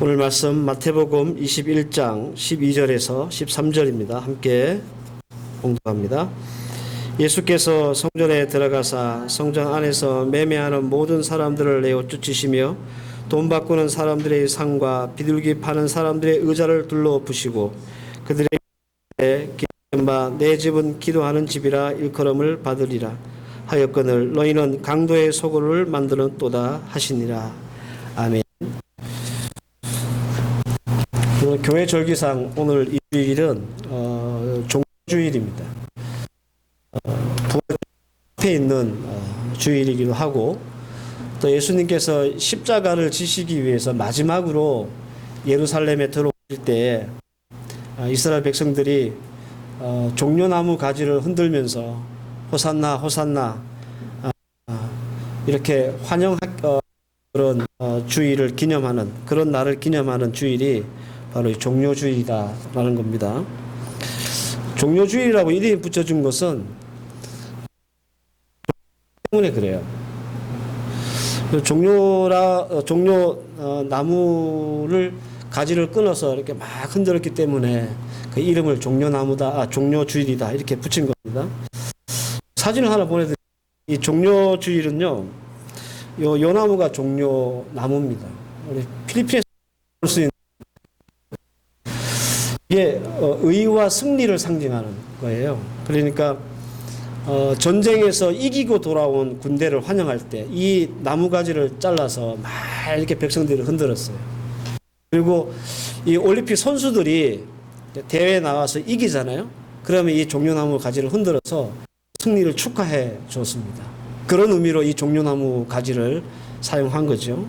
오늘 말씀 마태복음 21장 12절에서 13절입니다. 함께 봉독합니다. 예수께서 성전에 들어가사 성전 안에서 매매하는 모든 사람들을 내어 쫓으시며 돈 바꾸는 사람들의 상과 비둘기 파는 사람들의 의자를 둘러엎으시고 그들에게 기록된 바 내 집은 기도하는 집이라 일컬음을 받으리라 하였거늘 너희는 강도의 소굴을 만드는도다 하시니라. 아멘. 교회 절기상 오늘 이 주일은 종주일입니다. 부활 앞에 있는 주일이기도 하고 또 예수님께서 십자가를 지시기 위해서 마지막으로 예루살렘에 들어오실 때 이스라엘 백성들이 종려나무 가지를 흔들면서 호산나 호산나 이렇게 그런 주일을 기념하는 그런 날을 기념하는 주일이 바로 종료주일이다라는 겁니다. 종료주일이라고 이름이 붙여준 것은 때문에 그래요. 종료 나무를 가지를 끊어서 이렇게 막 흔들었기 때문에 그 이름을 종료주일이다 이렇게 붙인 겁니다. 사진을 하나 보내드릴게요. 이 종료주일은요, 요 나무가 종료나무입니다. 우리 필리핀에서 볼 수 있는 이게 의와 승리를 상징하는 거예요. 그러니까 전쟁에서 이기고 돌아온 군대를 환영할 때 이 나무가지를 잘라서 막 이렇게 백성들을 흔들었어요. 그리고 이 올림픽 선수들이 대회에 나와서 이기잖아요. 그러면 이 종려나무 가지를 흔들어서 승리를 축하해 줬습니다. 그런 의미로 이 종려나무 가지를 사용한 거죠.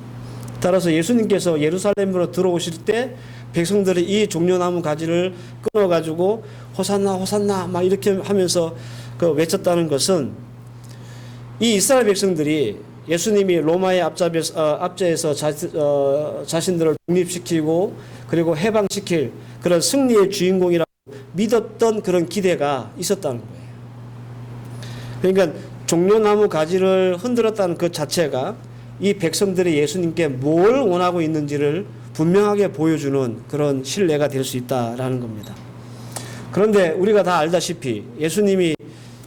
따라서 예수님께서 예루살렘으로 들어오실 때 백성들이 이 종려나무 가지를 끊어가지고 호산나 호산나 막 이렇게 하면서 외쳤다는 것은 이 이스라엘 백성들이 예수님이 로마의 압제에서 자신들을 독립시키고 그리고 해방시킬 그런 승리의 주인공이라고 믿었던 그런 기대가 있었다는 거예요. 그러니까 종려나무 가지를 흔들었다는 그 자체가 이 백성들이 예수님께 뭘 원하고 있는지를 분명하게 보여주는 그런 신뢰가 될 수 있다라는 겁니다. 그런데 우리가 다 알다시피 예수님이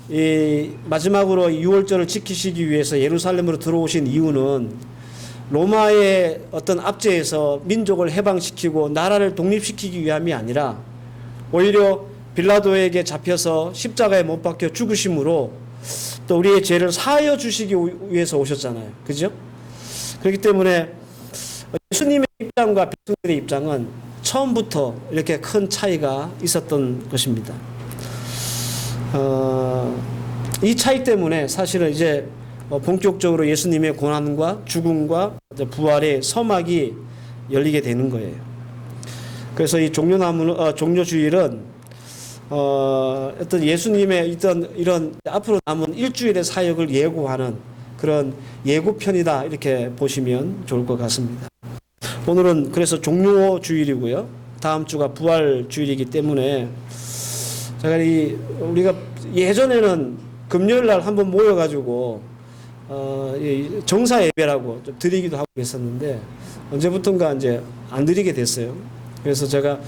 이 마지막으로 유월절을 지키시기 위해서 예루살렘으로 들어오신 이유는 로마의 어떤 압제에서 민족을 해방시키고 나라를 독립시키기 위함이 아니라 오히려 빌라도에게 잡혀서 십자가에 못 박혀 죽으심으로 또 우리의 죄를 사하여 주시기 위해서 오셨잖아요. 그죠? 그렇기 때문에 예수님의 입장과 백성들의 입장은 처음부터 이렇게 큰 차이가 있었던 것입니다. 이 차이 때문에 사실은 이제 본격적으로 예수님의 고난과 죽음과 부활의 서막이 열리게 되는 거예요. 그래서 이 종료주일은 어떤 예수님의 이런 앞으로 남은 일주일의 사역을 예고하는 그런 예고편이다 이렇게 보시면 좋을 것 같습니다. 오늘은 그래서 종료주일이고요. 다음 주가 부활주일이기 때문에 제가 우리가 예전에는 금요일 날 한번 모여가지고 정사 예배라고 좀 드리기도 하고 그랬었는데 언제부턴가 이제 안 드리게 됐어요. 그래서 제가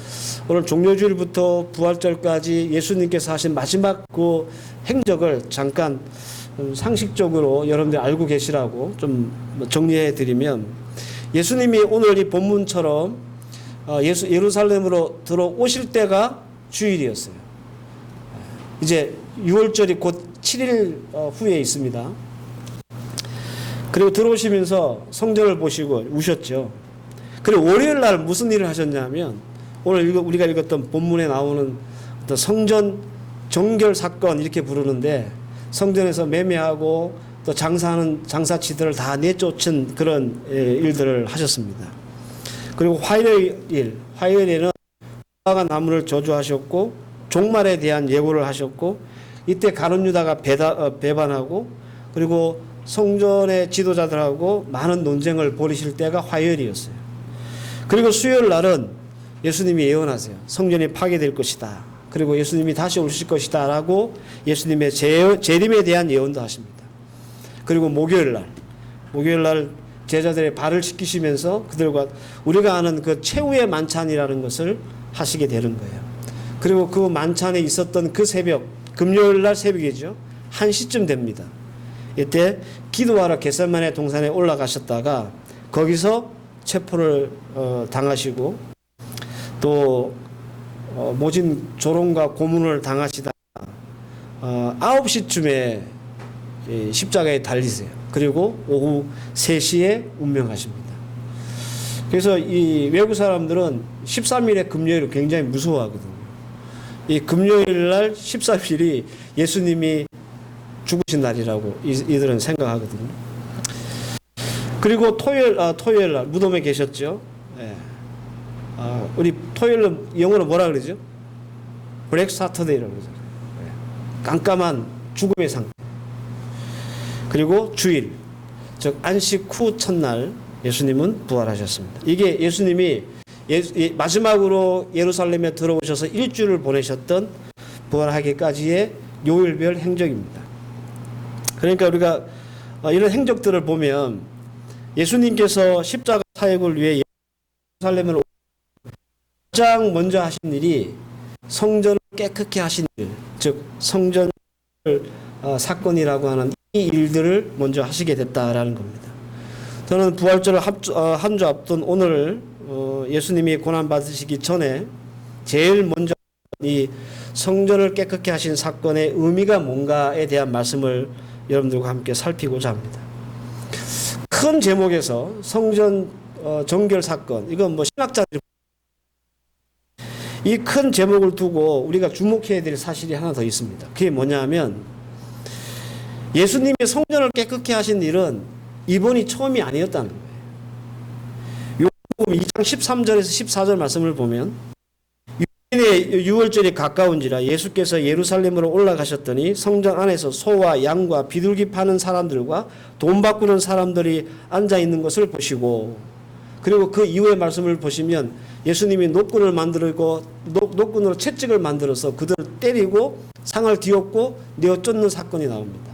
오늘 종료주일부터 부활절까지 예수님께서 하신 마지막 그 행적을 잠깐 상식적으로 여러분들이 알고 계시라고 좀 정리해 드리면 예수님이 오늘 이 본문처럼 예루살렘으로 들어오실 때가 주일이었어요. 이제 6월절이 곧 7일 후에 있습니다. 그리고 들어오시면서 성전을 보시고 우셨죠. 그리고 월요일 날 무슨 일을 하셨냐면 오늘 우리가 읽었던 본문에 나오는 어떤 성전 정결 사건 이렇게 부르는데 성전에서 매매하고 또 장사하는 장사치들을 다 내쫓은 그런 일들을 하셨습니다. 그리고 화요일에는 무화과 나무를 저주하셨고 종말에 대한 예고를 하셨고 이때 가룟 유다가 배반하고 그리고 성전의 지도자들하고 많은 논쟁을 벌이실 때가 화요일이었어요. 그리고 수요일 날은 예수님이 예언하세요. 성전이 파괴될 것이다. 그리고 예수님이 다시 오실 것이다 라고 예수님의 재림에 대한 예언도 하십니다. 그리고 목요일 날 제자들의 발을 씻기시면서 그들과 우리가 아는 그 최후의 만찬이라는 것을 하시게 되는 거예요. 그리고 그 만찬에 있었던 그 새벽, 금요일 날 새벽이죠. 1시쯤 됩니다. 이때 기도하러 겟세마네 동산에 올라가셨다가 거기서 체포를 당하시고 또 모진 조롱과 고문을 당하시다가 9시쯤에 십자가에 달리세요. 그리고 오후 3시에 운명하십니다. 그래서 이 외국 사람들은 13일의 금요일을 굉장히 무서워하거든요. 이 금요일 날 13일이 예수님이 죽으신 날이라고 이들은 생각하거든요. 그리고 토요일 날 무덤에 계셨죠. 예. 우리 토요일은 영어로 뭐라 그러죠? 블랙 사터데이라고 그러죠. 예. 깜깜한 죽음의 상태. 그리고 주일, 즉 안식 후 첫날 예수님은 부활하셨습니다. 이게 예수님이 마지막으로 예루살렘에 들어오셔서 일주일을 보내셨던 부활하기까지의 요일별 행적입니다. 그러니까 우리가 이런 행적들을 보면 예수님께서 십자가 사역을 위해 예루살렘을 가장 먼저 하신 일이 성전을 깨끗게 하신 일, 즉 성전 사건이라고 하는 이 일들을 먼저 하시게 됐다라는 겁니다. 저는 부활절을 한 주 앞둔 오늘 예수님이 고난 받으시기 전에 제일 먼저 이 성전을 깨끗게 하신 사건의 의미가 뭔가에 대한 말씀을 여러분들과 함께 살피고자 합니다. 큰 제목에서 성전 정결 사건, 이건 뭐 신학자들이 이 큰 제목을 두고 우리가 주목해야 될 사실이 하나 더 있습니다. 그게 뭐냐면 예수님이 성전을 깨끗게 하신 일은 이번이 처음이 아니었다는 거예요. 요한복음 2장 13절에서 14절 말씀을 보면 유월절이 가까운지라 예수께서 예루살렘으로 올라가셨더니 성전 안에서 소와 양과 비둘기 파는 사람들과 돈 바꾸는 사람들이 앉아 있는 것을 보시고, 그리고 그 이후의 말씀을 보시면 예수님이 노끈을 만들고 노끈으로 채찍을 만들어서 그들을 때리고 상을 뒤엎고 내어 쫓는 사건이 나옵니다.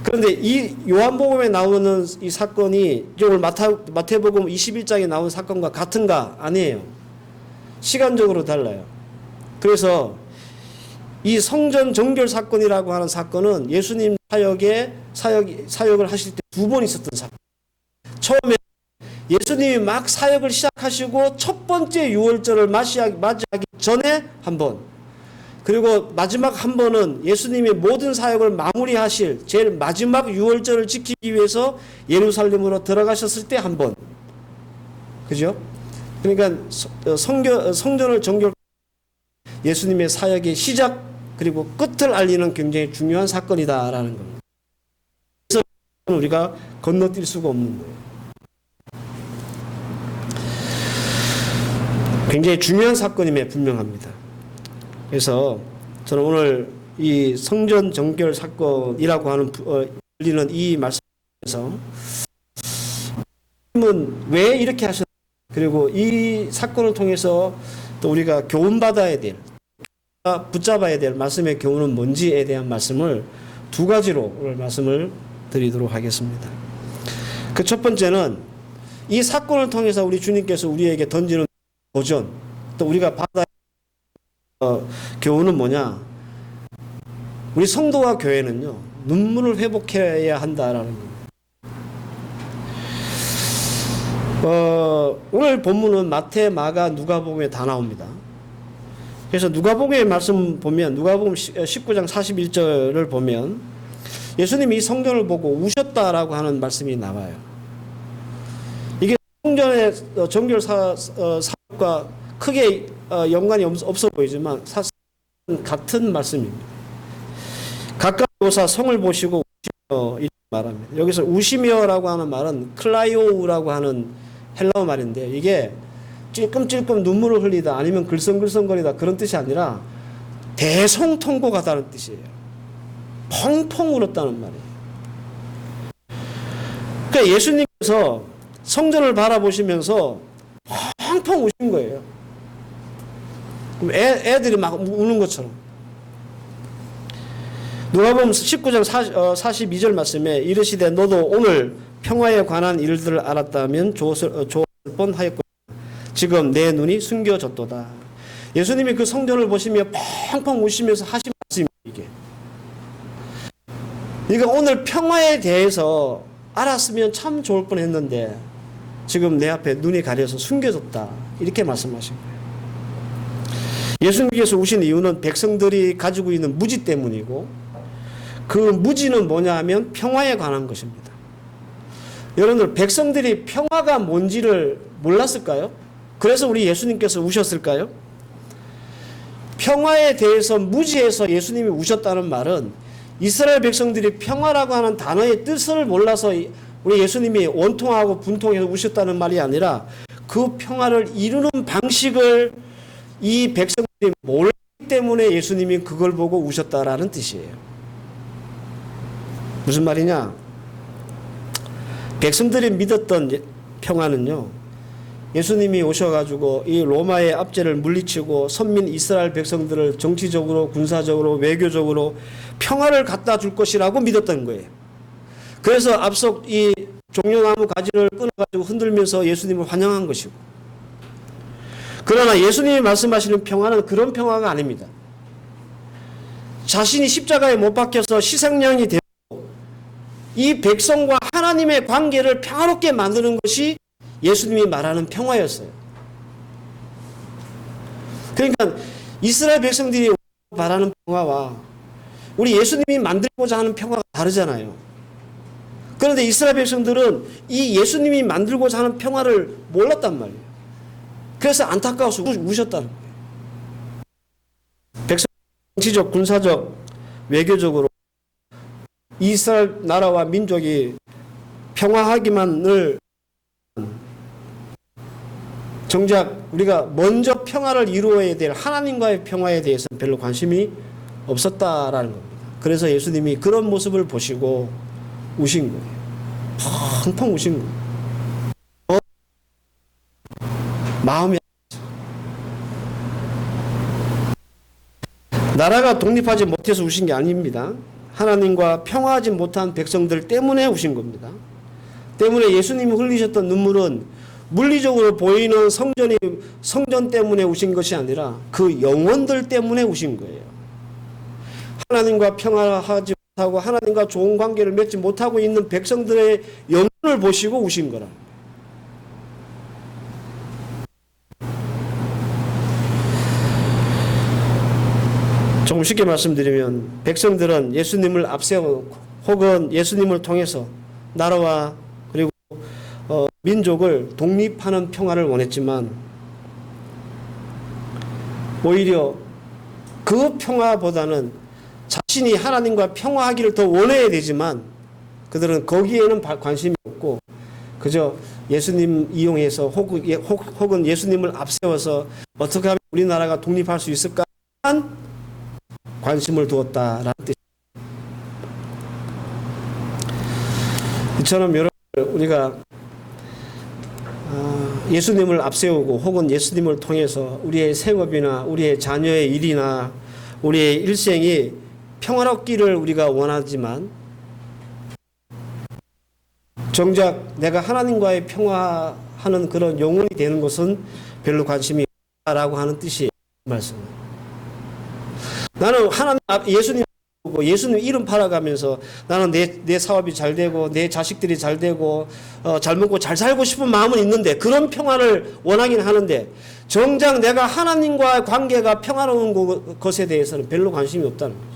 그런데 이 요한복음에 나오는 이 사건이 오늘 마태복음 21장에 나온 사건과 같은가? 아니에요. 시간적으로 달라요. 그래서 이 성전 정결 사건이라고 하는 사건은 예수님 사역을 하실 때 2번 있었던 사건. 처음에 예수님이 막 사역을 시작하시고 첫 번째 유월절을 맞이하기 전에 한 번, 그리고 마지막 한 번은 예수님이 모든 사역을 마무리하실 제일 마지막 유월절을 지키기 위해서 예루살렘으로 들어가셨을 때 한 번. 그죠? 그러니까 성전을 정결, 예수님의 사역의 시작 그리고 끝을 알리는 굉장히 중요한 사건이다라는 겁니다. 그래서 우리가 건너뛸 수가 없는 거예요. 굉장히 중요한 사건임에 분명합니다. 그래서 저는 오늘 이 성전 정결 사건이라고 하는 불리는 이 말씀에서 하나님은 왜 이렇게 하셨는지, 그리고 이 사건을 통해서 또 우리가 교훈받아야 될, 붙잡아야 될 말씀의 교훈은 뭔지에 대한 말씀을 2가지로 오늘 말씀을 드리도록 하겠습니다. 그 첫 번째는 이 사건을 통해서 우리 주님께서 우리에게 던지는 도전, 또 우리가 받아야 할 교훈은 뭐냐? 우리 성도와 교회는요, 눈물을 회복해야 한다라는 겁니다. 오늘 본문은 마태, 마가, 누가복음에 다 나옵니다. 그래서 누가복음의 말씀 보면, 누가복음 19장 41절을 보면 예수님이 이 성전을 보고 우셨다라고 하는 말씀이 나와요. 이게 성전의 정결 사역과 크게 연관이 없어 보이지만 사실 같은 말씀입니다. 가까이 오사 성을 보시고 우시며 이렇게 말합니다. 여기서 우시며라고 하는 말은 클라이오우라고 하는 헬라어 말인데, 이게 찔끔찔끔 눈물을 흘리다 아니면 글썽글썽거리다 그런 뜻이 아니라 대성통곡하다는 뜻이에요. 펑펑 울었다는 말이에요. 그러니까 예수님께서 성전을 바라보시면서 펑펑 우신 거예요. 애들이 막 우는 것처럼. 누가복음 19장 42절 말씀에 이르시되 너도 오늘 평화에 관한 일들을 알았다면 좋았을 뻔하였고 지금 내 눈이 숨겨졌도다. 예수님이 그 성전을 보시며 펑펑 우시면서 하신 말씀입니다. 이게. 그러니까 오늘 평화에 대해서 알았으면 참 좋을 뻔했는데 지금 내 앞에 눈이 가려서 숨겨졌다. 이렇게 말씀하신 거예요. 예수님께서 우신 이유는 백성들이 가지고 있는 무지 때문이고 그 무지는 뭐냐 하면 평화에 관한 것입니다. 여러분들 백성들이 평화가 뭔지를 몰랐을까요? 그래서 우리 예수님께서 우셨을까요? 평화에 대해서 무지해서 예수님이 우셨다는 말은 이스라엘 백성들이 평화라고 하는 단어의 뜻을 몰라서 우리 예수님이 원통하고 분통해서 우셨다는 말이 아니라 그 평화를 이루는 방식을 이 백성들이 몰랐기 때문에 예수님이 그걸 보고 우셨다라는 뜻이에요. 무슨 말이냐? 백성들이 믿었던 평화는요, 예수님이 오셔가지고 이 로마의 압제를 물리치고 선민 이스라엘 백성들을 정치적으로, 군사적으로, 외교적으로 평화를 갖다 줄 것이라고 믿었던 거예요. 그래서 앞서 이 종려나무 가지를 끊어가지고 흔들면서 예수님을 환영한 것이고, 그러나 예수님이 말씀하시는 평화는 그런 평화가 아닙니다. 자신이 십자가에 못 박혀서 희생양이 되고 이 백성과 하나님의 관계를 평화롭게 만드는 것이 예수님이 말하는 평화였어요. 그러니까 이스라엘 백성들이 말하는 평화와 우리 예수님이 만들고자 하는 평화가 다르잖아요. 그런데 이스라엘 백성들은 이 예수님이 만들고자 하는 평화를 몰랐단 말이에요. 그래서 안타까워서 우셨다는 거예요. 백성 정치적, 군사적, 외교적으로 이스라엘 나라와 민족이 평화하기만을 정작 우리가 먼저 평화를 이루어야 될 하나님과의 평화에 대해서는 별로 관심이 없었다라는 겁니다. 그래서 예수님이 그런 모습을 보시고 우신 거예요. 펑펑 우신 거예요. 마음이 나라가 독립하지 못해서 우신 게 아닙니다. 하나님과 평화하지 못한 백성들 때문에 우신 겁니다. 때문에 예수님이 흘리셨던 눈물은 물리적으로 보이는 성전 때문에 우신 것이 아니라 그 영혼들 때문에 우신 거예요. 하나님과 평화하지 못하고 하나님과 좋은 관계를 맺지 못하고 있는 백성들의 영혼을 보시고 우신 거라. 조금 쉽게 말씀드리면 백성들은 예수님을 앞세우고 혹은 예수님을 통해서 나라와 그리고 민족을 독립하는 평화를 원했지만 오히려 그 평화보다는 자신이 하나님과 평화하기를 더 원해야 되지만 그들은 거기에는 관심이 없고 그저 예수님 이용해서 혹은 예수님을 앞세워서 어떻게 하면 우리나라가 독립할 수 있을까 한 관심을 두었다라는 뜻입니다. 이처럼 여러분 우리가 예수님을 앞세우고 혹은 예수님을 통해서 우리의 생업이나 우리의 자녀의 일이나 우리의 일생이 평화롭기를 우리가 원하지만 정작 내가 하나님과의 평화하는 그런 영혼이 되는 것은 별로 관심이 없다라고 하는 뜻이에요. 말씀은. 나는 예수님 이름 팔아가면서 나는 내 사업이 잘 되고 내 자식들이 잘 되고 잘 먹고 잘 살고 싶은 마음은 있는데 그런 평화를 원하긴 하는데 정작 내가 하나님과 관계가 평화로운 것에 대해서는 별로 관심이 없다는 거죠.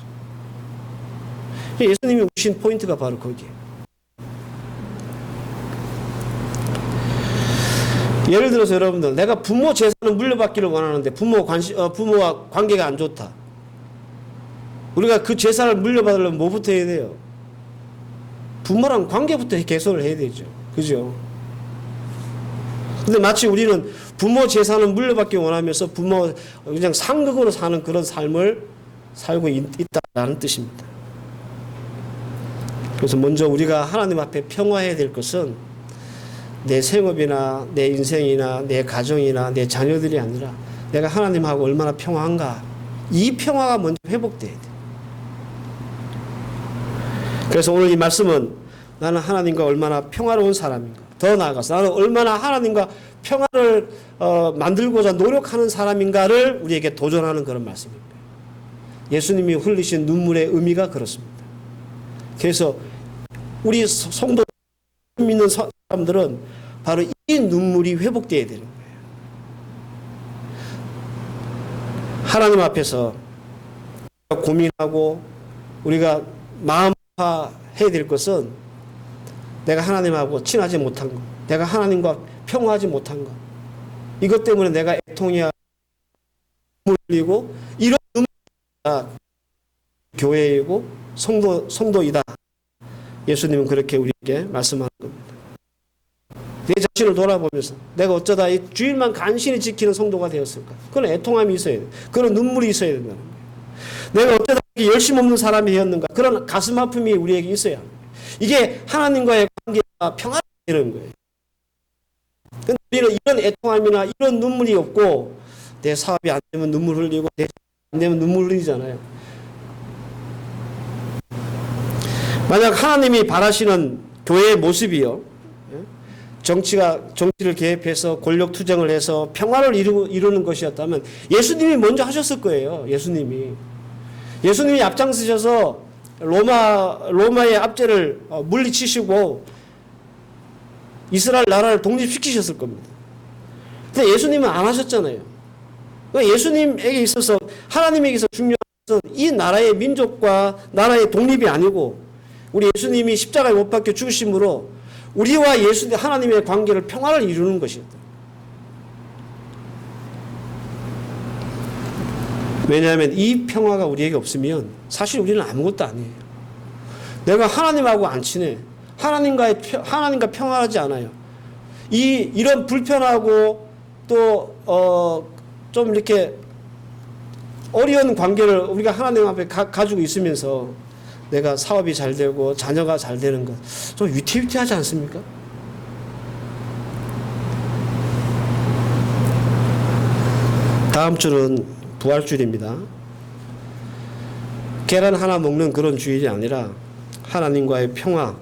예수님이 오신 포인트가 바로 거기에요. 예를 들어서 여러분들 내가 부모 재산을 물려받기를 원하는데 부모와 관계가 안 좋다. 우리가 그 재산을 물려받으려면 뭐부터 해야 돼요? 부모랑 관계부터 개선을 해야 되죠. 그죠? 근데 마치 우리는 부모 재산을 물려받기 원하면서 부모 그냥 상극으로 사는 그런 삶을 살고 있다라는 뜻입니다. 그래서 먼저 우리가 하나님 앞에 평화해야 될 것은 내 생업이나 내 인생이나 내 가정이나 내 자녀들이 아니라 내가 하나님하고 얼마나 평화한가. 이 평화가 먼저 회복돼야 돼. 그래서 오늘 이 말씀은 나는 하나님과 얼마나 평화로운 사람인가. 더 나아가서 나는 얼마나 하나님과 평화를 만들고자 노력하는 사람인가를 우리에게 도전하는 그런 말씀입니다. 예수님이 흘리신 눈물의 의미가 그렇습니다. 그래서 우리 성도 믿는 사람들은 바로 이 눈물이 회복되어야 되는 거예요. 하나님 앞에서 고민하고 우리가 마음 아파해야 될 것은 내가 하나님하고 친하지 못한 것, 내가 하나님과 평화하지 못한 것, 이것 때문에 내가 애통이야 눈물 흘리고 이런 눈물이 교회이고 성도이다. 예수님은 그렇게 우리에게 말씀하는 겁니다. 내 자신을 돌아보면서 내가 어쩌다 이 주일만 간신히 지키는 성도가 되었을까? 그런 애통함이 있어야 돼. 그런 눈물이 있어야 된다는 거예요. 내가 어쩌다 열심 없는 사람이 되었는가? 그런 가슴 아픔이 우리에게 있어야 합니다. 이게 하나님과의 관계가 평화가 되는 거예요. 근데 우리는 이런 애통함이나 이런 눈물이 없고 내 사업이 안 되면 눈물 흘리고 내 안 되면 눈물 흘리잖아요. 만약 하나님이 바라시는 교회의 모습이요, 정치를 개입해서 권력 투쟁을 해서 평화를 이루는 것이었다면 예수님이 먼저 하셨을 거예요. 예수님이 앞장서셔서 로마의 압제를 물리치시고 이스라엘 나라를 독립시키셨을 겁니다. 근데 예수님은 안 하셨잖아요. 예수님에게 있어서 하나님에게서 중요한 것은 이 나라의 민족과 나라의 독립이 아니고 우리 예수님이 십자가에 못 박혀 죽으심으로 우리와 하나님의 관계를 평화를 이루는 것이었다. 왜냐하면 이 평화가 우리에게 없으면 사실 우리는 아무것도 아니에요. 내가 하나님하고 안 친해. 하나님과 평화하지 않아요. 이런 불편하고 또 좀 이렇게 어려운 관계를 우리가 하나님 앞에 가지고 있으면서 내가 사업이 잘 되고 자녀가 잘 되는 것 좀 위태위태하지 않습니까? 다음 주는 부활주일입니다. 계란 하나 먹는 그런 주일이 아니라 하나님과의 평화,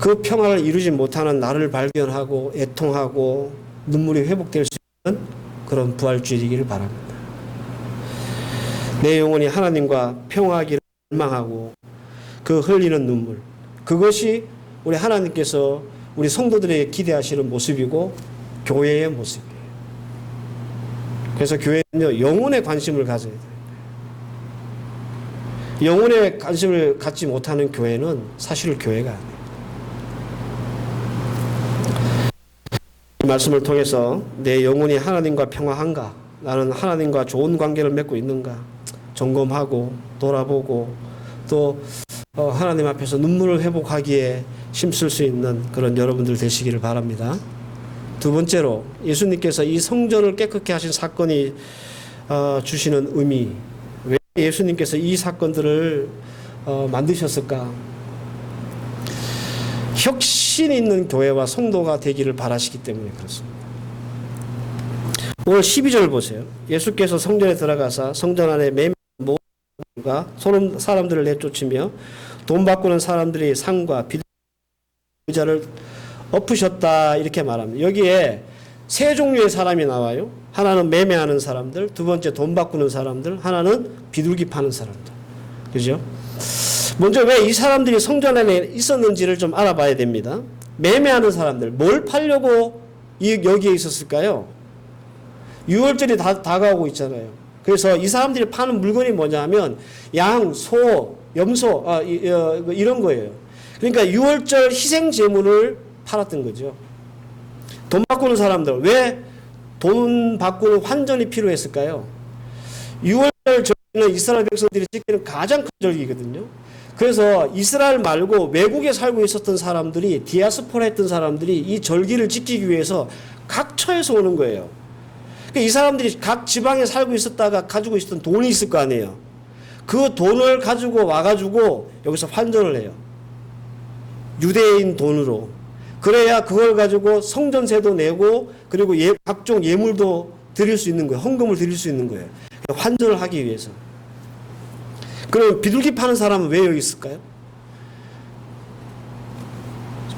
그 평화를 이루지 못하는 나를 발견하고 애통하고 눈물이 회복될 수 있는 그런 부활주일이기를 바랍니다. 내 영혼이 하나님과 평화하기를 갈망하고 그 흘리는 눈물, 그것이 우리 하나님께서 우리 성도들에게 기대하시는 모습이고 교회의 모습이에요. 그래서 교회는요, 영혼에 관심을 가져야 돼요. 영혼에 관심을 갖지 못하는 교회는 사실 교회가 아니에요. 이 말씀을 통해서 내 영혼이 하나님과 평화한가? 나는 하나님과 좋은 관계를 맺고 있는가? 점검하고 돌아보고 또 하나님 앞에서 눈물을 회복하기에 힘쓸 수 있는 그런 여러분들 되시기를 바랍니다. 두 번째로 예수님께서 이 성전을 깨끗게 하신 사건이 주시는 의미, 왜 예수님께서 이 사건들을 만드셨을까? 혁신 있는 교회와 성도가 되기를 바라시기 때문에 그렇습니다. 오늘 12절 보세요. 예수께서 성전에 들어가사 성전 안에 매매하는 모든 사람들을 내쫓으며 돈 바꾸는 사람들이 상과 비자를 엎으셨다 이렇게 말합니다. 여기에 세 종류의 사람이 나와요. 하나는 매매하는 사람들, 두 번째 돈 바꾸는 사람들, 하나는 비둘기 파는 사람들. 그죠? 먼저 왜 이 사람들이 성전 안에 있었는지를 좀 알아봐야 됩니다. 매매하는 사람들, 뭘 팔려고 여기에 있었을까요? 6월절이 다가오고 있잖아요. 그래서 이 사람들이 파는 물건이 뭐냐면 양, 소, 염소 이런 거예요. 그러니까 6월절 희생 제물을 팔았던 거죠. 돈 바꾸는 사람들, 왜 돈 바꾸는 환전이 필요했을까요? 6월절 절기는 이스라엘 백성들이 지키는 가장 큰 절기거든요. 그래서 이스라엘 말고 외국에 살고 있었던 사람들이, 디아스포라 했던 사람들이 이 절기를 지키기 위해서 각 처에서 오는 거예요. 그러니까 이 사람들이 각 지방에 살고 있었다가 가지고 있었던 돈이 있을 거 아니에요. 그 돈을 가지고 와가지고 여기서 환전을 해요. 유대인 돈으로. 그래야 그걸 가지고 성전세도 내고 그리고 각종 예물도 드릴 수 있는 거예요. 헌금을 드릴 수 있는 거예요. 환전을 하기 위해서. 그럼 비둘기 파는 사람은 왜 여기 있을까요?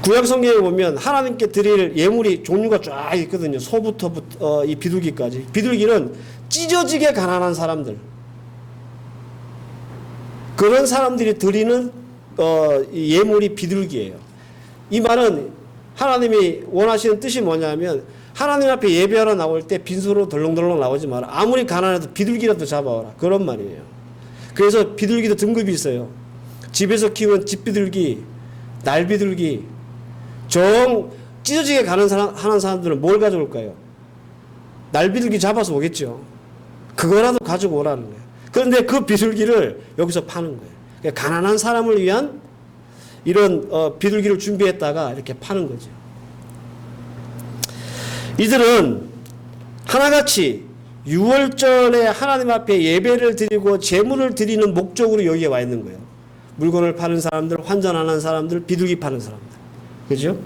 구약 성경에 보면 하나님께 드릴 예물이 종류가 쫙 있거든요. 소부터 이 비둘기까지. 비둘기는 찢어지게 가난한 사람들, 그런 사람들이 드리는 예물이 비둘기예요. 이 말은 하나님이 원하시는 뜻이 뭐냐면, 하나님 앞에 예배하러 나올 때 빈손으로 덜렁덜렁 나오지 마라. 아무리 가난해도 비둘기라도 잡아와라. 그런 말이에요. 그래서 비둘기도 등급이 있어요. 집에서 키우는 집비둘기, 날비둘기. 정 찢어지게 하는 사람들은 뭘 가져올까요? 날비둘기 잡아서 오겠죠. 그거라도 가지고 오라는 거예요. 그런데 그 비둘기를 여기서 파는 거예요. 그러니까 가난한 사람을 위한 이런 비둘기를 준비했다가 이렇게 파는 거죠. 이들은 하나같이 6월절에 하나님 앞에 예배를 드리고 제물을 드리는 목적으로 여기에 와 있는 거예요. 물건을 파는 사람들, 환전하는 사람들, 비둘기 파는 사람들. 그죠?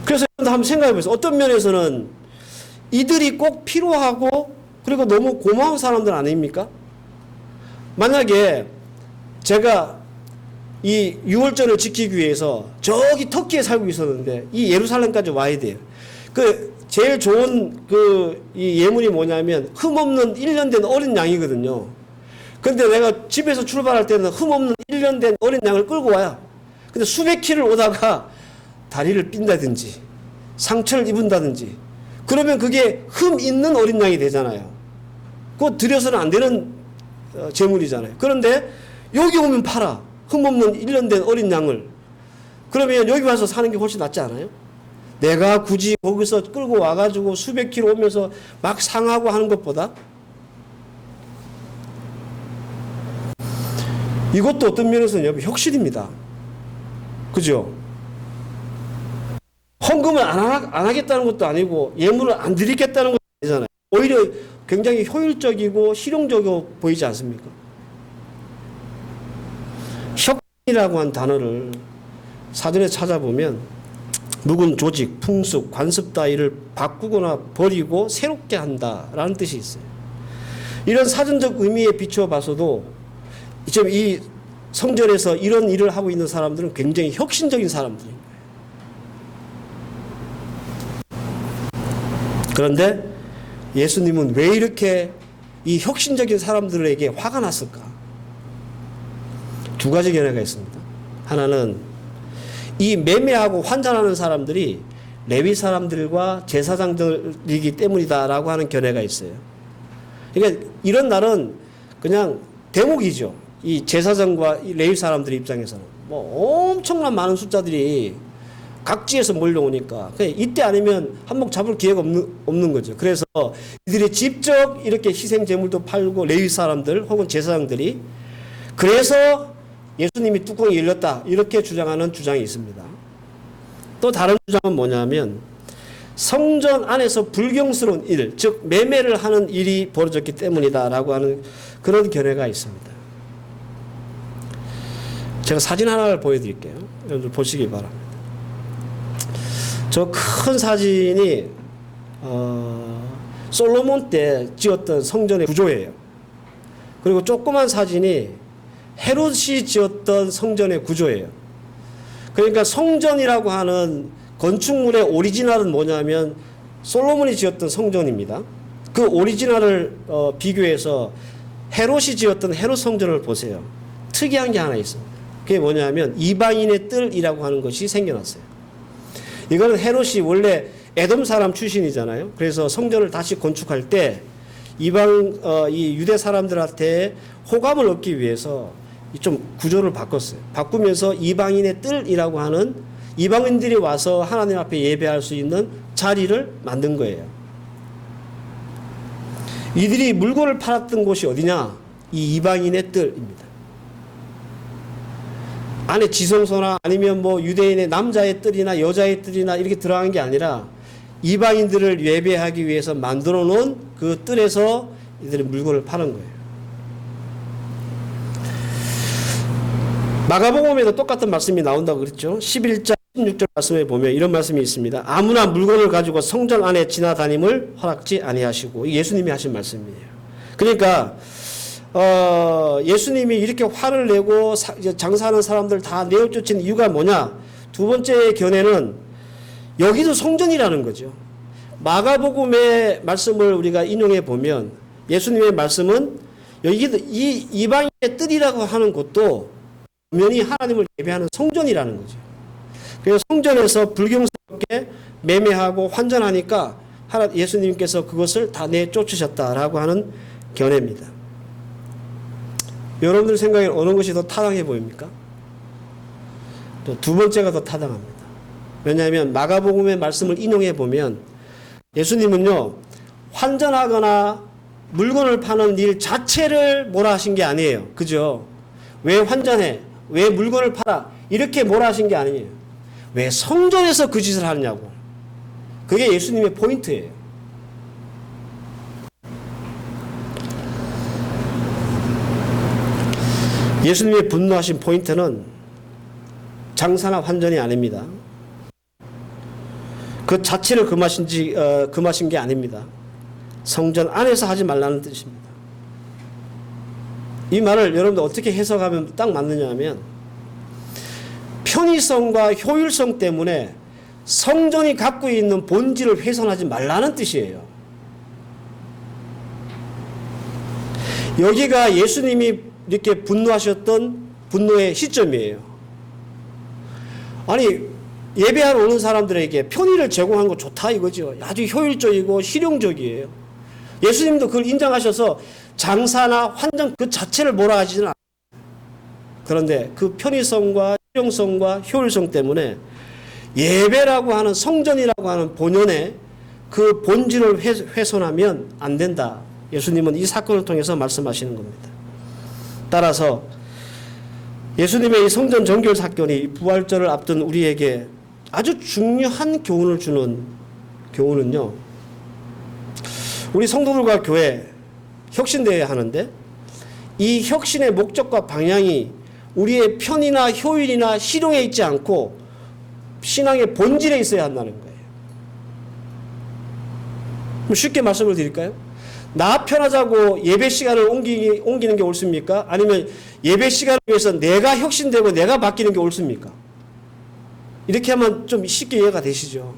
그래서 한번 생각해 보세요. 어떤 면에서는 이들이 꼭 필요하고 그리고 너무 고마운 사람들 아닙니까? 만약에 제가 이 6월절을 지키기 위해서 저기 터키에 살고 있었는데 이 예루살렘까지 와야 돼요. 그 제일 좋은 이 예물이 뭐냐면 흠없는 1년 된 어린 양이거든요. 근데 내가 집에서 출발할 때는 흠없는 1년 된 어린 양을 끌고 와요. 근데 수백 킬을 오다가 다리를 삔다든지 상처를 입은다든지 그러면 그게 흠 있는 어린 양이 되잖아요. 그거 들여서는 안 되는 재물이잖아요. 그런데 여기 오면 팔아. 흠없는 1년 된 어린 양을. 그러면 여기 와서 사는 게 훨씬 낫지 않아요? 내가 굳이 거기서 끌고 와가지고 수백 킬로 오면서 막 상하고 하는 것보다 이것도 어떤 면에서는 혁신입니다. 그죠? 헌금을 안 하겠다는 것도 아니고 예물을 안 드리겠다는 것도 아니잖아요. 오히려 굉장히 효율적이고 실용적으로 보이지 않습니까? 혁신이라고 한 단어를 사전에 찾아보면 묵은 조직, 풍습, 관습 따위를 바꾸거나 버리고 새롭게 한다라는 뜻이 있어요. 이런 사전적 의미에 비추어 봐서도 지금 이 성전에서 이런 일을 하고 있는 사람들은 굉장히 혁신적인 사람들입니다. 그런데 예수님은 왜 이렇게 이 혁신적인 사람들에게 화가 났을까? 두 가지 견해가 있습니다. 하나는 이 매매하고 환전하는 사람들이 레위 사람들과 제사장들이기 때문이다라고 하는 견해가 있어요. 그러니까 이런 날은 그냥 대목이죠. 이 제사장과 이 레위 사람들 입장에서는 뭐 엄청난 많은 숫자들이 각지에서 몰려오니까 이때 아니면 한몫 잡을 기회가 없는 거죠. 그래서 이들이 직접 이렇게 희생 제물도 팔고 레위 사람들 혹은 제사장들이 그래서 예수님이 뚜껑이 열렸다 이렇게 주장하는 주장이 있습니다. 또 다른 주장은 뭐냐면 성전 안에서 불경스러운 일, 즉 매매를 하는 일이 벌어졌기 때문이다라고 하는 그런 견해가 있습니다. 제가 사진 하나를 보여드릴게요. 여러분들 보시기 바랍니다. 저 큰 사진이 솔로몬 때 지었던 성전의 구조예요. 그리고 조그만 사진이 헤롯이 지었던 성전의 구조예요. 그러니까 성전이라고 하는 건축물의 오리지널은 뭐냐면 솔로몬이 지었던 성전입니다. 그 오리지널을 비교해서 헤롯이 지었던 헤롯 성전을 보세요. 특이한 게 하나 있습니다. 그게 뭐냐면 이방인의 뜰이라고 하는 것이 생겨났어요. 이거는 헤롯이 원래 에돔 사람 출신이잖아요. 그래서 성전을 다시 건축할 때 이방 이 유대 사람들한테 호감을 얻기 위해서 좀 구조를 바꿨어요. 바꾸면서 이방인의 뜰이라고 하는 이방인들이 와서 하나님 앞에 예배할 수 있는 자리를 만든 거예요. 이들이 물건을 팔았던 곳이 어디냐? 이 이방인의 뜰입니다. 안에 지성소나 아니면 뭐 유대인의 남자의 뜰이나 여자의 뜰이나 이렇게 들어간 게 아니라 이방인들을 예배하기 위해서 만들어 놓은 그 뜰에서 이들이 물건을 파는 거예요. 마가복음에도 똑같은 말씀이 나온다고 그랬죠. 11장 16절 말씀에 보면 이런 말씀이 있습니다. 아무나 물건을 가지고 성전 안에 지나다님을 허락지 아니하시고, 예수님이 하신 말씀이에요. 그러니까 예수님이 이렇게 화를 내고 장사하는 사람들 다 내어쫓은 이유가 뭐냐? 두 번째 견해는 여기도 성전이라는 거죠. 마가복음의 말씀을 우리가 인용해 보면 예수님의 말씀은 여기도 이 이방인의 뜰이라고 하는 곳도 엄연히 하나님을 예배하는 성전이라는 거죠. 그래서 성전에서 불경스럽게 매매하고 환전하니까 예수님께서 그것을 다 내쫓으셨다라고 하는 견해입니다. 여러분들 생각에 어느 것이 더 타당해 보입니까? 또 두 번째가 더 타당합니다. 왜냐하면 마가복음의 말씀을 인용해 보면 예수님은요, 환전하거나 물건을 파는 일 자체를 뭐라 하신 게 아니에요. 그죠? 왜 환전해? 왜 물건을 팔아? 이렇게 뭐라 하신 게 아니에요. 왜 성전에서 그 짓을 하느냐고. 그게 예수님의 포인트예요. 예수님의 분노하신 포인트는 장사나 환전이 아닙니다. 그 자체를 금하신 게 아닙니다. 성전 안에서 하지 말라는 뜻입니다. 이 말을 여러분들 어떻게 해석하면 딱 맞느냐 하면 편의성과 효율성 때문에 성전이 갖고 있는 본질을 훼손하지 말라는 뜻이에요. 여기가 예수님이 이렇게 분노하셨던 분노의 시점이에요. 아니, 예배하러 오는 사람들에게 편의를 제공하는 거 좋다 이거죠. 아주 효율적이고 실용적이에요. 예수님도 그걸 인정하셔서 장사나 환전 그 자체를 뭐라 하지는 않아요. 그런데 그 편의성과 실용성과 효율성 때문에 예배라고 하는 성전이라고 하는 본연의 그 본질을 훼손하면 안 된다. 예수님은 이 사건을 통해서 말씀하시는 겁니다. 따라서 예수님의 이 성전 정결 사건이 부활절을 앞둔 우리에게 아주 중요한 교훈을 주는 교훈은요, 우리 성도들과 교회 혁신되어야 하는데 이 혁신의 목적과 방향이 우리의 편의나 효율이나 실용에 있지 않고 신앙의 본질에 있어야 한다는 거예요. 쉽게 말씀을 드릴까요? 나 편하자고 예배 시간을 옮기는 게 옳습니까? 아니면 예배 시간을 위해서 내가 혁신되고 내가 바뀌는 게 옳습니까? 이렇게 하면 좀 쉽게 이해가 되시죠?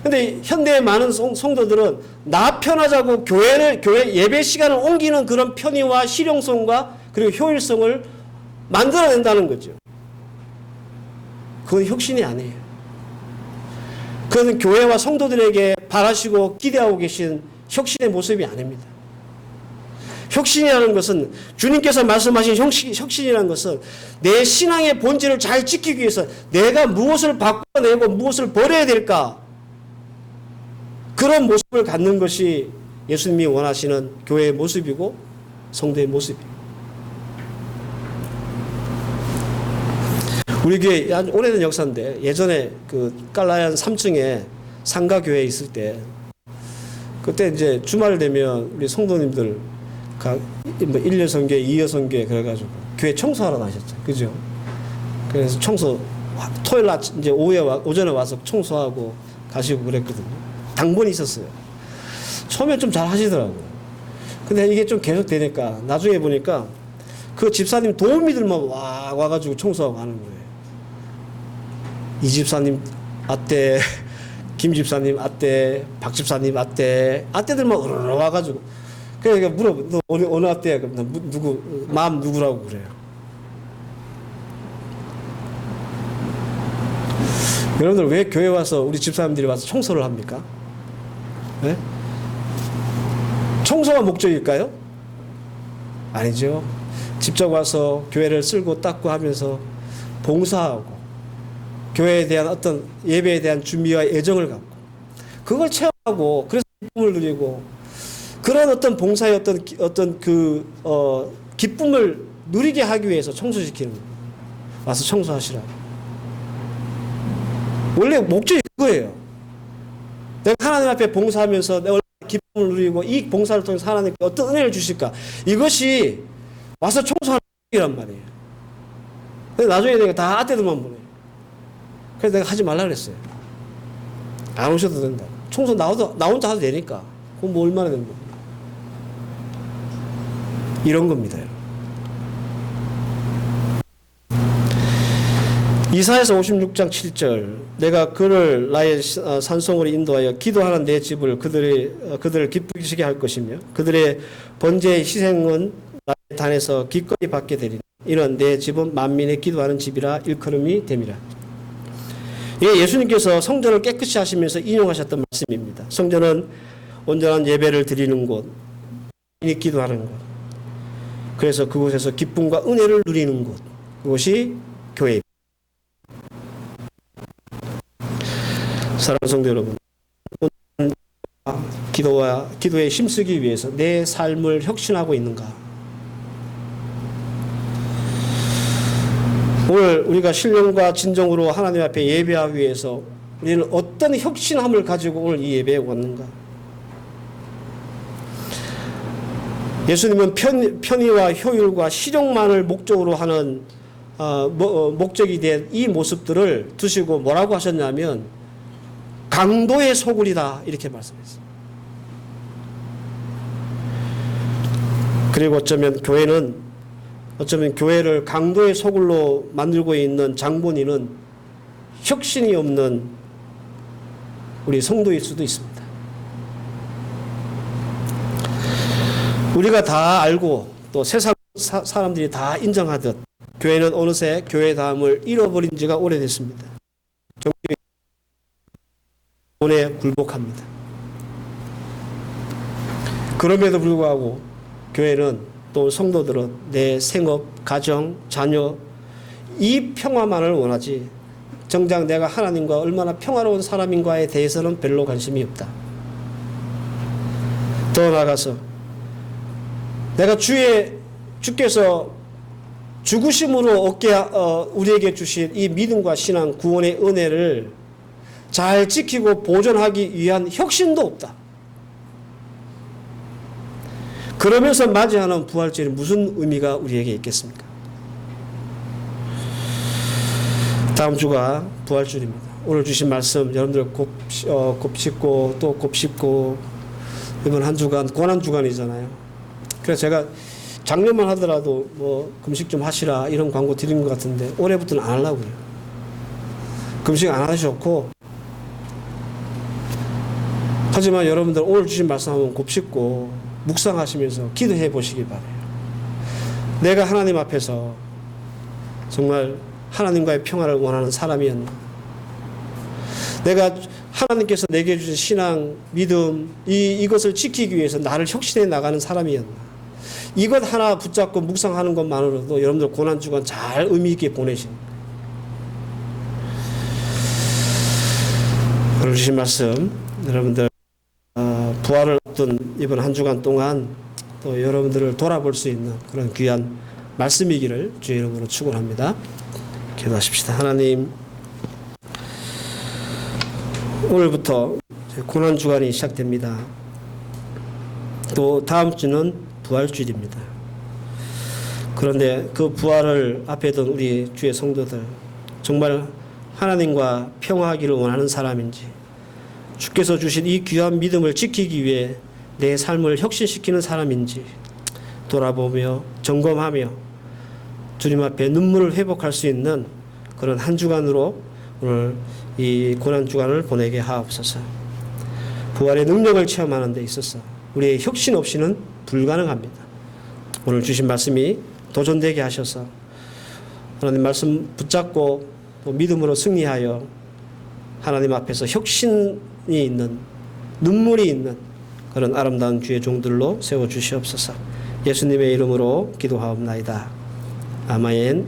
근데 현대의 많은 성도들은 나 편하자고 교회 예배 시간을 옮기는 그런 편의와 실용성과 그리고 효율성을 만들어낸다는 거죠. 그건 혁신이 아니에요. 그건 교회와 성도들에게 바라시고 기대하고 계신 혁신의 모습이 아닙니다. 혁신이라는 것은 주님께서 말씀하신 혁신이라는 것은 내 신앙의 본질을 잘 지키기 위해서 내가 무엇을 바꿔내고 무엇을 버려야 될까? 그런 모습을 갖는 것이 예수님이 원하시는 교회의 모습이고 성도의 모습이에요. 우리 교회 아주 오래된 역사인데 예전에 그 깔라얀 3층에 상가교회에 있을 때 그때 이제 주말 되면 우리 성도님들 뭐 1여성교회, 2여성교회 그래가지고 교회 청소하러 나셨죠. 그죠? 그래서 토요일 이제 오전에 와서 청소하고 가시고 그랬거든요. 당번이 있었어요. 처음에 좀 잘 하시더라고요. 근데 이게 좀 계속 되니까 나중에 보니까 그 집사님 도우미들만 와가지고 청소하고 하는 거예요. 이 집사님 아떼, 김 집사님 아떼, 박 집사님 아떼들만 으르르 와가지고 그러니까 물어봐. 너 어느 아떼야? 그럼 누구 마음 누구라고 그래요. 여러분들 왜 교회 와서 우리 집사님들이 와서 청소를 합니까? 네? 청소가 목적일까요? 아니죠. 직접 와서 교회를 쓸고 닦고 하면서 봉사하고 교회에 대한 어떤 예배에 대한 준비와 애정을 갖고 그걸 체험하고 그래서 기쁨을 누리고 그런 어떤 봉사의 어떤 기쁨을 누리게 하기 위해서 청소시키는 거예요. 와서 청소하시라고. 원래 목적이 그거예요. 내가 하나님 앞에 봉사하면서 내가 기쁨을 누리고 이 봉사를 통해서 하나님께 어떤 은혜를 주실까? 이것이 와서 청소하는 일이란 말이에요. 근데 나중에 내가 다 아떼들만 보내요. 그래서 내가 하지 말라 그랬어요. 안 오셔도 된다. 청소 나 혼자 하도 되니까. 그건 뭐 얼마나 된 겁니까? 이런 겁니다. 이사야서 56장 7절 내가 그를 나의 산성으로 인도하여 기도하는 내 집을 그들을 기쁘시게 할 것이며 그들의 번제의 희생은 나의 단에서 기꺼이 받게 되리니 이는 내 집은 만민의 기도하는 집이라 일컬음이 됨이라. 이게 예수님께서 성전을 깨끗이 하시면서 인용하셨던 말씀입니다. 성전은 온전한 예배를 드리는 곳, 기도하는 곳. 그래서 그곳에서 기쁨과 은혜를 누리는 곳, 그것이 교회입니다. 사랑하는 성도 여러분, 기도에 힘쓰기 위해서 내 삶을 혁신하고 있는가? 오늘 우리가 신령과 진정으로 하나님 앞에 예배하기 위해서 우리는 어떤 혁신함을 가지고 오늘 이 예배에 왔는가? 예수님은 편의와 효율과 실용만을 목적으로 하는 목적이 된 이 모습들을 두시고 뭐라고 하셨냐면 강도의 소굴이다 이렇게 말씀했어요. 그리고 어쩌면 교회를 강도의 소굴로 만들고 있는 장본인은 혁신이 없는 우리 성도일 수도 있습니다. 우리가 다 알고 또 세상 사람들이 다 인정하듯 교회는 어느새 교회다움을 잃어버린 지가 오래됐습니다. 돈에 굴복합니다. 그럼에도 불구하고 교회는 또 성도들은 내 생업, 가정, 자녀 이 평화만을 원하지 정작 내가 하나님과 얼마나 평화로운 사람인가에 대해서는 별로 관심이 없다. 더 나아가서 내가 주께서 죽으심으로 우리에게 주신 이 믿음과 신앙, 구원의 은혜를 잘 지키고 보존하기 위한 혁신도 없다. 그러면서 맞이하는 부활절이 무슨 의미가 우리에게 있겠습니까? 다음 주가 부활절입니다. 오늘 주신 말씀 여러분들 곱씹고 또 곱씹고 이번 한 주간 고난주간이잖아요. 그래서 제가 작년만 하더라도 뭐 금식 좀 하시라 이런 광고 드린 것 같은데 올해부터는 안 하려고요. 금식 안 하셔도 좋고 하지만 여러분들 오늘 주신 말씀 한번 곱씹고 묵상하시면서 기도해 보시기 바라요. 내가 하나님 앞에서 정말 하나님과의 평화를 원하는 사람이었나? 내가 하나님께서 내게 주신 신앙, 믿음 이것을 지키기 위해서 나를 혁신해 나가는 사람이었나? 이것 하나 붙잡고 묵상하는 것만으로도 여러분들 고난주간 잘 의미 있게 보내신 오늘 주신 말씀 여러분들 부활을 앞둔 이번 한 주간 동안 또 여러분들을 돌아볼 수 있는 그런 귀한 말씀이기를 주의 이름으로 축원합니다. 기도하십시다. 하나님, 오늘부터 고난주간이 시작됩니다. 또 다음 주는 부활주일입니다. 그런데 그 부활을 앞에 둔 우리 주의 성도들 정말 하나님과 평화하기를 원하는 사람인지 주께서 주신 이 귀한 믿음을 지키기 위해 내 삶을 혁신시키는 사람인지 돌아보며 점검하며 주님 앞에 눈물을 회복할 수 있는 그런 한 주간으로 오늘 이 고난주간을 보내게 하옵소서. 부활의 능력을 체험하는 데 있어서 우리의 혁신 없이는 불가능합니다. 오늘 주신 말씀이 도전되게 하셔서 하나님 말씀 붙잡고 또 믿음으로 승리하여 하나님 앞에서 혁신이 있는 눈물이 있는 그런 아름다운 주의 종들로 세워주시옵소서. 예수님의 이름으로 기도하옵나이다. 아멘.